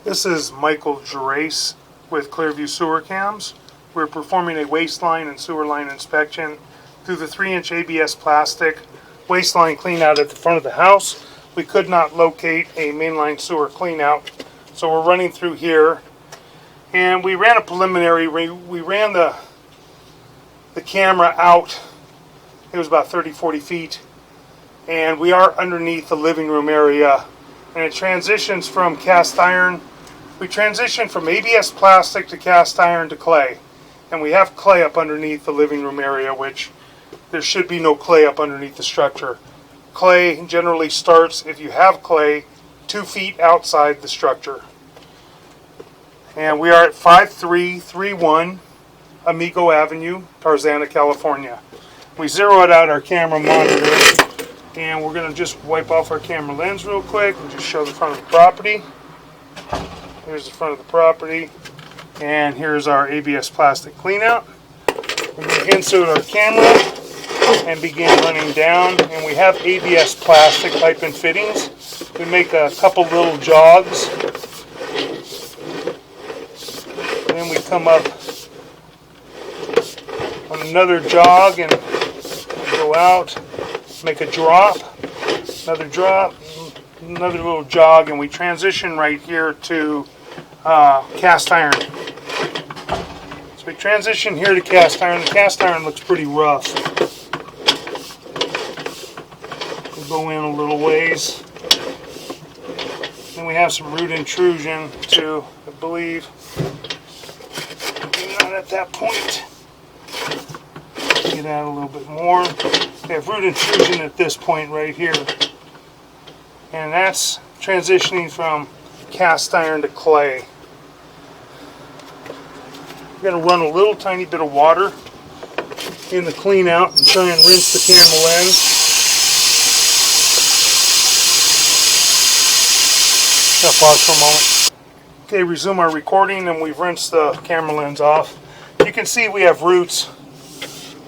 This is Michael Gerace with Clearview Sewer Cams. We're performing a waistline and sewer line inspection through the 3-inch ABS plastic waistline cleanout at the front of the house. We could not locate a mainline sewer cleanout, so we're running through here. And we ran a preliminary, we ran the camera out. It was about 30-40 feet. And we are underneath the living room area. And it transitions from cast iron. We transitioned from ABS plastic to cast iron to clay. And we have clay up underneath the living room area, which there should be no clay up underneath the structure. Clay generally starts, if you have clay, 2 feet outside the structure. And we are at 5331 Amigo Avenue, Tarzana, California. We zeroed out our camera monitor, and we're going to just wipe off our camera lens real quick and just show the front of the property. Here's the front of the property, and here's our ABS plastic cleanout. We're going to insert our camera and begin running down, and we have ABS plastic pipe and fittings. We make a couple little jogs, and then we come up on another jog and go out, make a drop, another little jog, and we transition right here to cast iron. So we transition here to cast iron. The cast iron looks pretty rough. We'll go in a little ways. Then we have some root intrusion too, I believe. Maybe not at that point. Get out a little bit more. We have root intrusion at this point right here. And that's transitioning from cast iron to clay. We're going to run a little tiny bit of water in the clean out and try and rinse the camera lens. I'll pause for a moment. Okay, resume our recording, and we've rinsed the camera lens off. You can see we have roots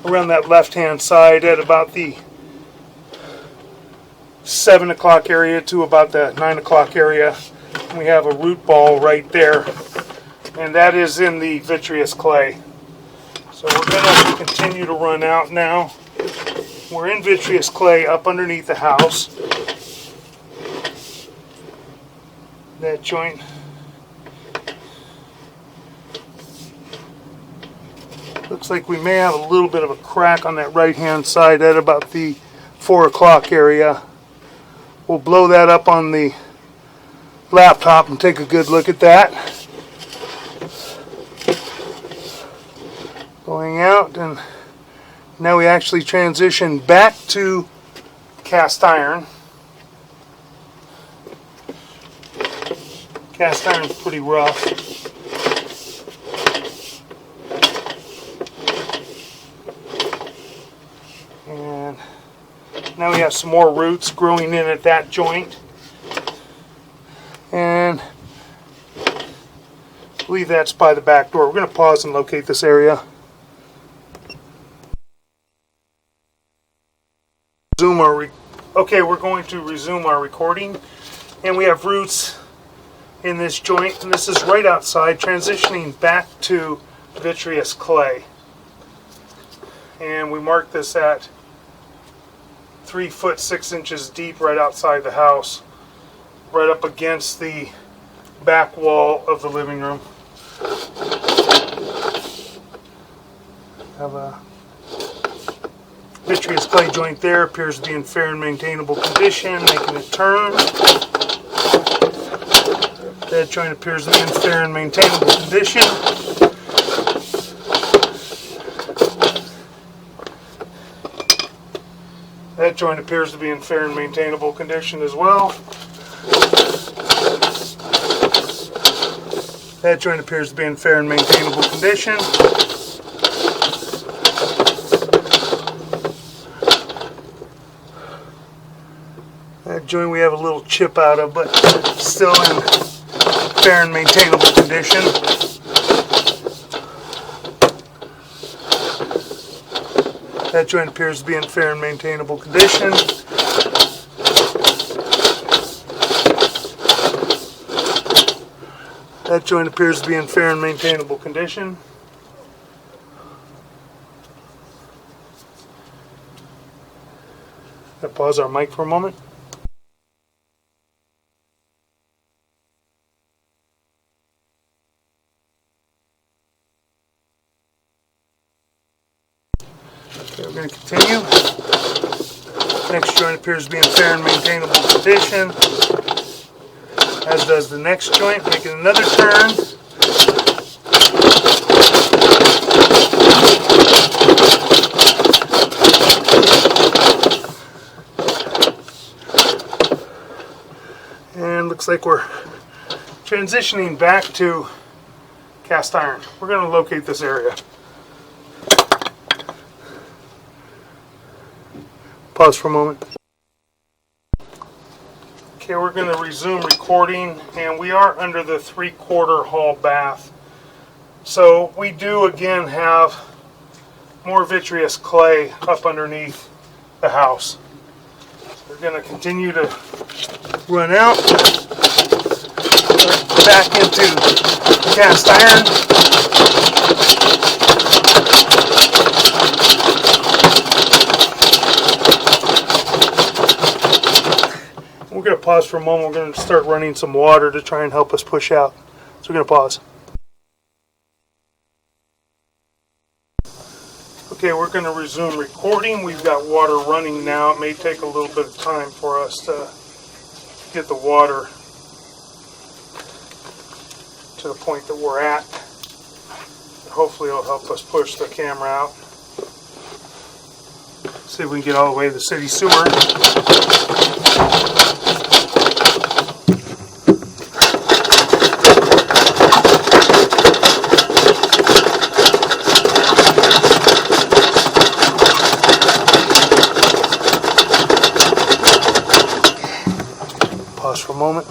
around that left hand side at about the 7 o'clock area to about the 9 o'clock area. We have a root ball right there, and that is in the vitreous clay. So we're going to continue to run out now. We're in vitreous clay up underneath the house. That joint looks like we may have a little bit of a crack on that right hand side at about the 4 o'clock area. We'll blow that up on the laptop and take a good look at that. Going out, and now we actually transition back to cast iron. Cast iron's pretty rough. And now we have some more roots growing in at that joint. And I believe that's by the back door. We're going to pause and locate this area. Okay, we're going to resume our recording. And we have roots in this joint, and this is right outside, transitioning back to vitreous clay. And we mark this at 3 foot 6 inches deep right outside the house, right up against the back wall of the living room. Have a vitreous clay joint there, appears to be in fair and maintainable condition, making it turn. That joint appears to be in fair and maintainable condition. That joint appears to be in fair and maintainable condition as well. That joint appears to be in fair and maintainable condition. That joint we have a little chip out of, but still in fair and maintainable condition. That joint appears to be in fair and maintainable condition. That joint appears to be in fair and maintainable condition. I'll pause our mic for a moment. Okay, we're going to continue. Next joint appears to be in fair and maintainable condition, as does the next joint. Making another turn. And looks like we're transitioning back to cast iron. We're going to locate this area. Pause for a moment. Okay, we're going to resume recording, and we are under the 3/4 hall bath. So we do again have more vitreous clay up underneath the house. We're going to continue to run out, back into cast iron. We're going to pause for a moment. We're going to start running some water to try and help us push out. So we're going to pause. Okay, we're going to resume recording. We've got water running now. It may take a little bit of time for us to get the water to the point that we're at. Hopefully it'll help us push the camera out. See if we can get all the way to the city sewer. Pause for a moment.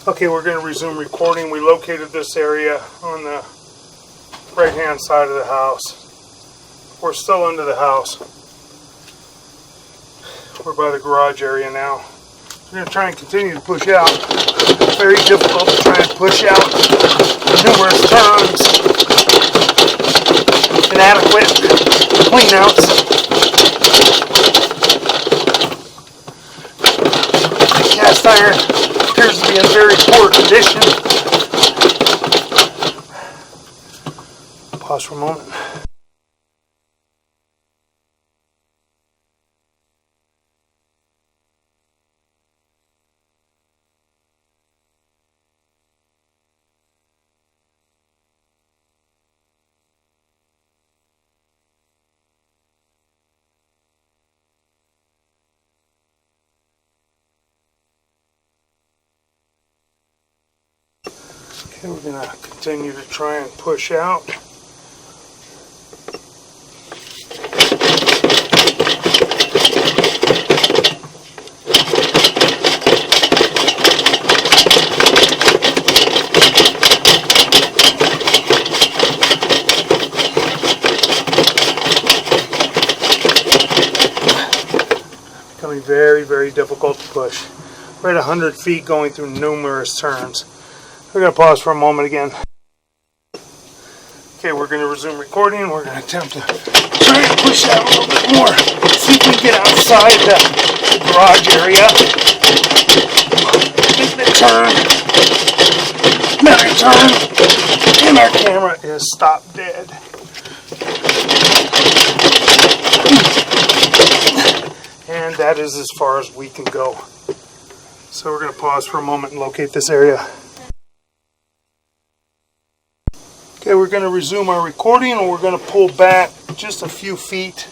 Okay, we're going to resume recording. We located this area on the right hand side of the house. We're still under the house. We're by the garage area now. We're going to try and continue to push out. It's very difficult to try and push out numerous turns. Inadequate cleanouts. Cast iron appears to be in very poor condition. Pause for a moment. Okay, we're going to continue to try and push out. Becoming very, very difficult to push. We're at 100 feet going through numerous turns. We're going to pause for a moment again. Okay, we're going to resume recording. We're going to attempt to try and push out a little bit more. See if we can get outside the garage area. Making a turn. Another turn. And our camera is stopped dead. And that is as far as we can go. So we're going to pause for a moment and locate this area. Okay, we're going to resume our recording, and we're going to pull back just a few feet,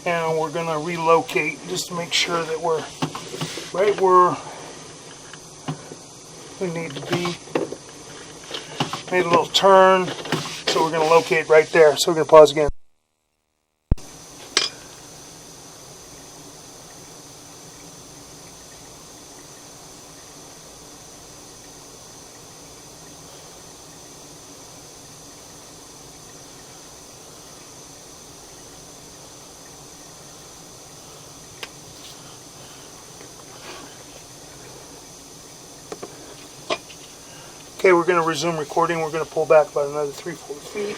and we're going to relocate just to make sure that we're right where we need to be. Made a little turn, so we're going to locate right there. So we're going to pause again. Okay, we're going to resume recording. We're going to pull back about another 3-4 feet.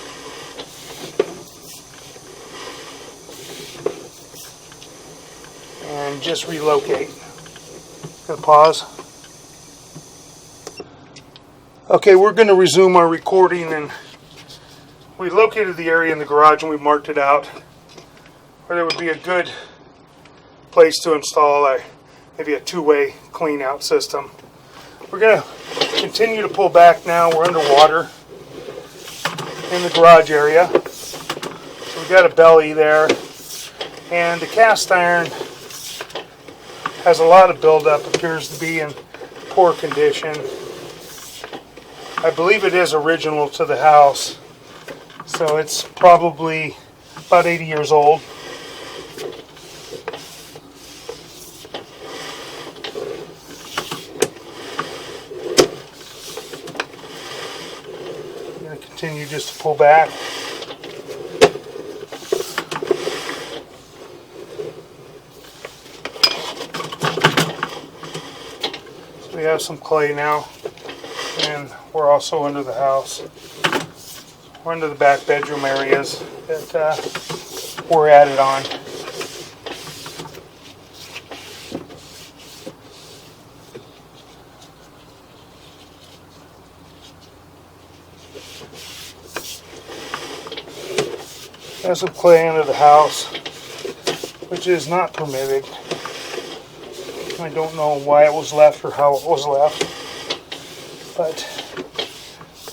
And just relocate. Gonna pause. Okay, we're going to resume our recording, and we located the area in the garage and we marked it out where there would be a good place to install maybe a two-way clean out system. We're going to continue to pull back now. We're underwater in the garage area. So we've got a belly there, and the cast iron has a lot of buildup, appears to be in poor condition. I believe it is original to the house, so it's probably about 80 years old. I'm going to continue just to pull back. We have some clay now, and we're also under the house. We're under the back bedroom areas that we're added on. There's some clay under the house, which is not permitted. I don't know why it was left or how it was left, but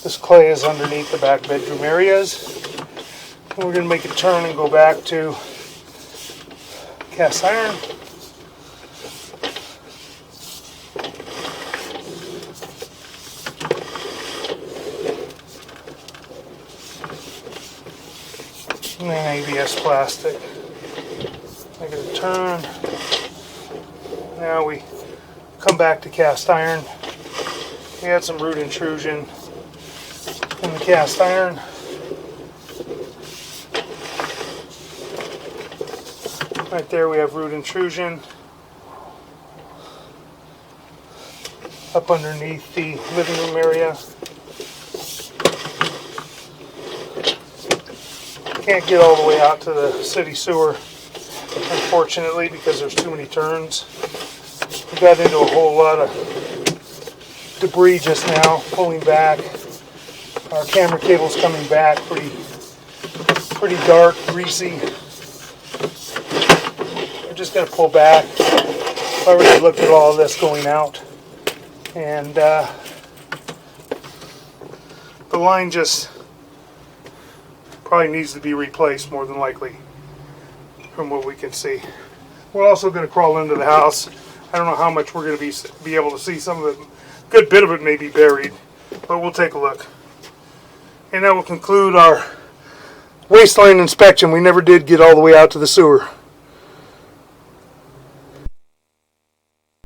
this clay is underneath the back bedroom areas. And we're going to make a turn and go back to cast iron. And then ABS plastic. Make it a turn. Now we come back to cast iron. We had some root intrusion in the cast iron. Right there we have root intrusion up underneath the living room area. Can't get all the way out to the city sewer, unfortunately, because there's too many turns. We got into a whole lot of debris just now, pulling back. Our camera cable's coming back pretty dark, greasy. We're just going to pull back. I already looked at all of this going out, and the line just probably needs to be replaced, more than likely, from what we can see. We're also going to crawl into the house. I don't know how much we're going to be able to see. Some of it, a good bit of it may be buried, but we'll take a look. And that will conclude our waistline inspection. We never did get all the way out to the sewer.